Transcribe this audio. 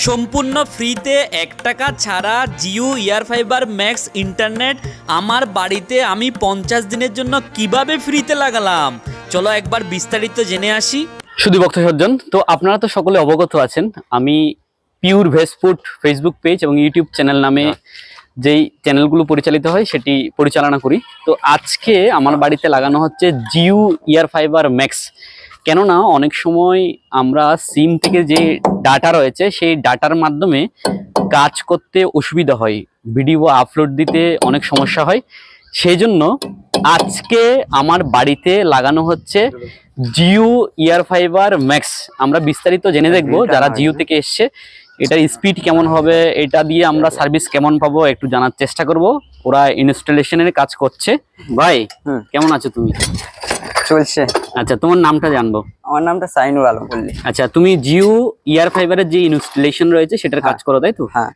সম্পূর্ণ ফ্রিতে 1 টাকা ছাড়া Jio air fiber max internet আমার বাড়িতে আমি 50 দিনের জন্য কিভাবে ফ্রিতে লাগালাম, চলো একবার বিস্তারিত জেনে আসি। শুধু ভক্ত সজ্জন, তো আপনারা তো সকলে অবগত আছেন আমি pure veg food Facebook page এবং ইউটিউব চ্যানেল নামে যেই চ্যানেলগুলো পরিচালিত হয় সেটি পরিচালনা করি। তো আজকে আমার বাড়িতে লাগানো হচ্ছে জিও ইয়ার ফাইবার ম্যাক্স। কেননা অনেক সময় আমরা সিম থেকে যে ডাটা রয়েছে সেই ডাটার মাধ্যমে কাজ করতে অসুবিধা হয়, ভিডিও আপলোড দিতে অনেক সমস্যা হয়। সেই জন্য আজকে আমার বাড়িতে লাগানো হচ্ছে জিও ইয়ার ফাইবার ম্যাক্স। আমরা বিস্তারিত জেনে দেখবো যারা জিও থেকে এসছে এটার স্পিড কেমন হবে, এটা দিয়ে আমরা সার্ভিস কেমন পাবো একটু জানার চেষ্টা করব। ওরা ইনস্টলেশনের কাজ করছে। ভাই কেমন আছো তুমি? চলছে। আচ্ছা, তোমার নামটা জানবো। আমার নামটা সাইনুর আলম বললি। আচ্ছা, তুমি জিও ইয়ার ফাইবারের যে ইনস্টলেশন রয়েছে সেটার কাজ করো, তাই তো? হ্যাঁ।